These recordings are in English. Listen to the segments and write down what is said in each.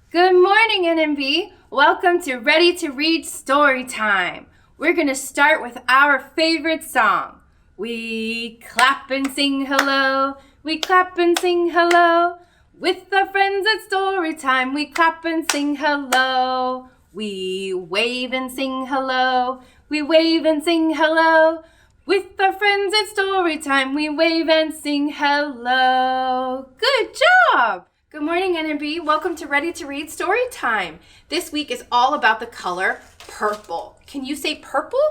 Good morning, NMB. Welcome to Ready to Read Storytime. We're going to start with our favorite song. We clap and sing hello. We clap and sing hello. With our friends at Storytime, we clap and sing hello. We wave and sing hello. We wave and sing hello. With our friends at Storytime, we wave and sing hello. Good job! Good morning, NMB. Welcome to Ready to Read Storytime. This week is all about the color purple. Can you say purple?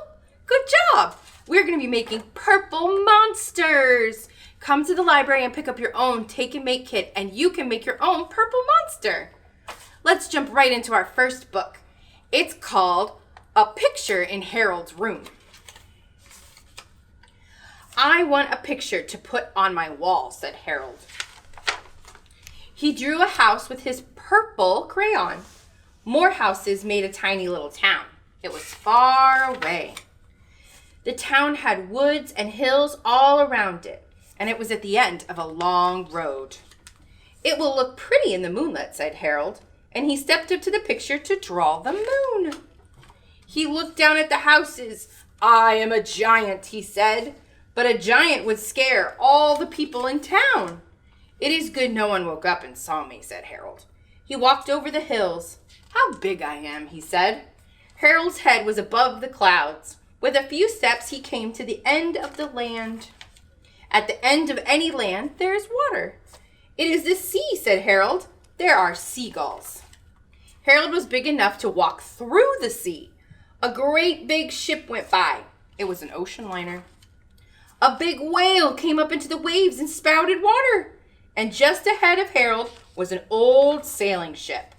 Good job! We're going to be making purple monsters. Come to the library and pick up your own Take and Make kit, and you can make your own purple monster. Let's jump right into our first book. It's called A Picture in Harold's Room. I want a picture to put on my wall, said Harold. He drew a house with his purple crayon. More houses made a tiny little town. It was far away. The town had woods and hills all around it, and it was at the end of a long road. It will look pretty in the moonlight, said Harold, and he stepped up to the picture to draw the moon. He looked down at the houses. I am a giant, he said, but a giant would scare all the people in town. It is good no one woke up and saw me, said Harold. He walked over the hills. How big I am, he said. Harold's head was above the clouds. With a few steps, he came to the end of the land. At the end of any land, there is water. It is the sea, said Harold. There are seagulls. Harold was big enough to walk through the sea. A great big ship went by. It was an ocean liner. A big whale came up into the waves and spouted water. And just ahead of Harold was an old sailing ship.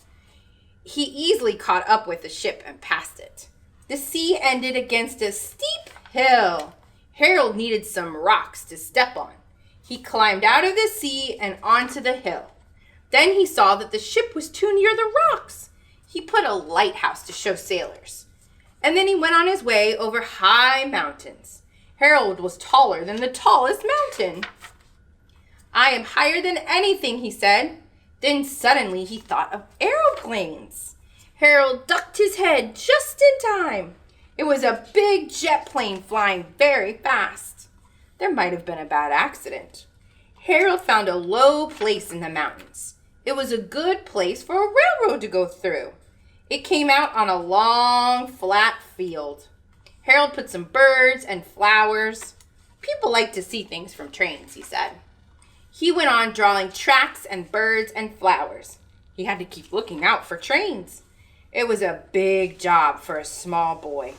He easily caught up with the ship and passed it. The sea ended against a steep hill. Harold needed some rocks to step on. He climbed out of the sea and onto the hill. Then he saw that the ship was too near the rocks. He put a lighthouse to show sailors. And then he went on his way over high mountains. Harold was taller than the tallest mountain. I am higher than anything, he said. Then suddenly he thought of aeroplanes. Harold ducked his head just in time. It was a big jet plane flying very fast. There might have been a bad accident. Harold found a low place in the mountains. It was a good place for a railroad to go through. It came out on a long, flat field. Harold put some birds and flowers. People like to see things from trains, he said. He went on drawing tracks and birds and flowers. He had to keep looking out for trains. It was a big job for a small boy.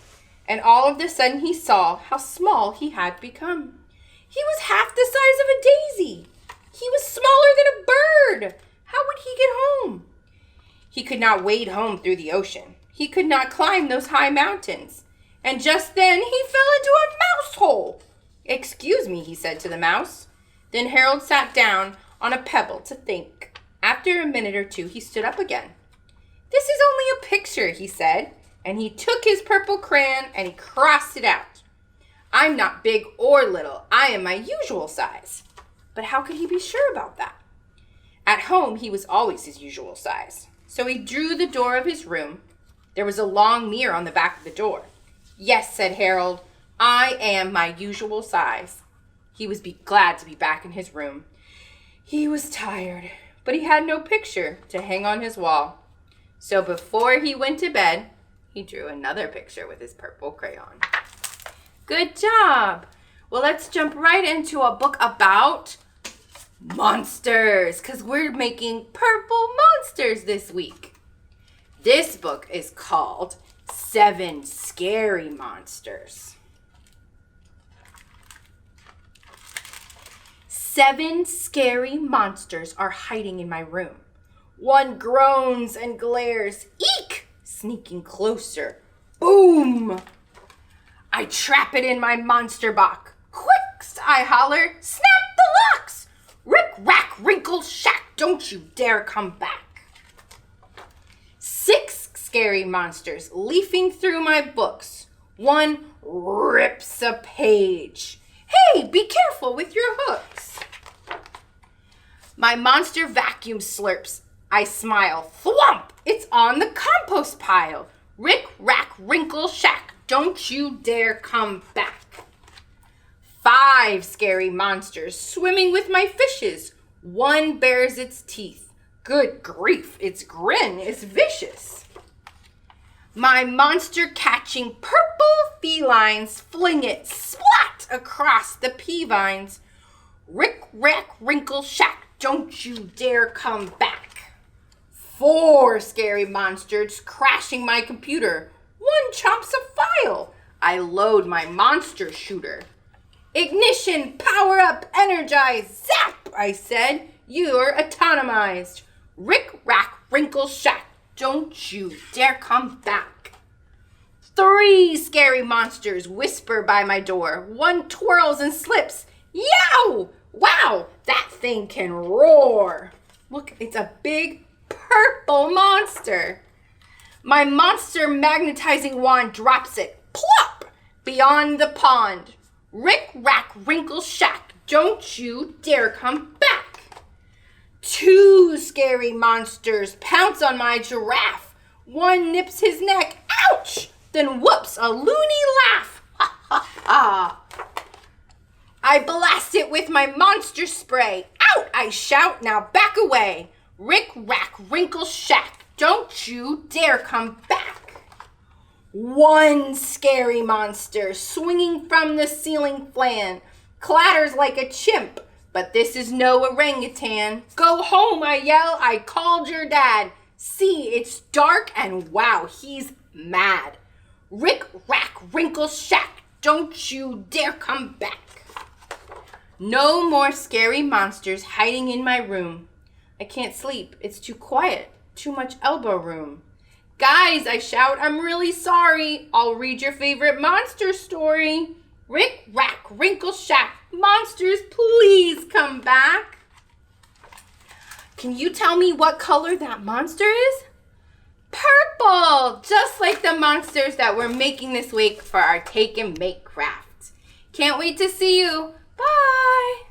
And all of a sudden he saw how small he had become. He was half the size of a daisy. He was smaller than a bird. How would he get home? He could not wade home through the ocean. He could not climb those high mountains. And just then he fell into a mouse hole. Excuse me, he said to the mouse. Then Harold sat down on a pebble to think. After a minute or two, he stood up again. This is only a picture, he said, and he took his purple crayon and he crossed it out. I'm not big or little. I am my usual size. But how could he be sure about that? At home, he was always his usual size. So he drew the door of his room. There was a long mirror on the back of the door. Yes, said Harold, I am my usual size. He was glad to be back in his room. He was tired, but he had no picture to hang on his wall. So before he went to bed, he drew another picture with his purple crayon. Good job! Well, let's jump right into a book about monsters, because we're making purple monsters this week. This book is called 7 Scary Monsters. 7 scary monsters are hiding in my room. One groans and glares. Eek! Sneaking closer. Boom! I trap it in my monster box. Quick! I holler. Snap the locks! Rick, rack, wrinkle, shack. Don't you dare come back. 6 scary monsters leafing through my books. One rips a page. Hey, be careful with your hooks. My monster vacuum slurps. I smile. Thwomp! It's on the compost pile. Rick, rack, wrinkle, shack. Don't you dare come back. 5 scary monsters swimming with my fishes. One bares its teeth. Good grief, its grin is vicious. My monster catching purple felines fling it splat across the pea vines. Rick, rack, wrinkle, shack. Don't you dare come back. 4 scary monsters crashing my computer. One chomps a file. I load my monster shooter. Ignition, power up, energize, zap, I said. You're autonomized. Rick, rack, wrinkle, shack. Don't you dare come back. 3 scary monsters whisper by my door. One twirls and slips. Yow! Wow, that thing can roar. Look, it's a big purple monster. My monster magnetizing wand drops it. Plop! Beyond the pond. Rick, rack, wrinkle, shack. Don't you dare come back. 2 scary monsters pounce on my giraffe. One nips his neck. Ouch! Then whoops a loony laugh. Ha ha ha. I blast it with my monster spray. Out, I shout, now back away. Rick, rack, wrinkle, shack. Don't you dare come back. 1 scary monster swinging from the ceiling fan clatters like a chimp, but this is no orangutan. Go home, I yell, I called your dad. See, it's dark and wow, he's mad. Rick, rack, wrinkle, shack. Don't you dare come back. No more scary monsters hiding in my room. I can't sleep. It's too quiet. Too much elbow room. Guys, I shout, I'm really sorry. I'll read your favorite monster story. Rick, rack, wrinkle, shack. Monsters, please come back. Can you tell me what color that monster is? Purple! Just like the monsters that we're making this week for our Take and Make craft. Can't wait to see you. Bye!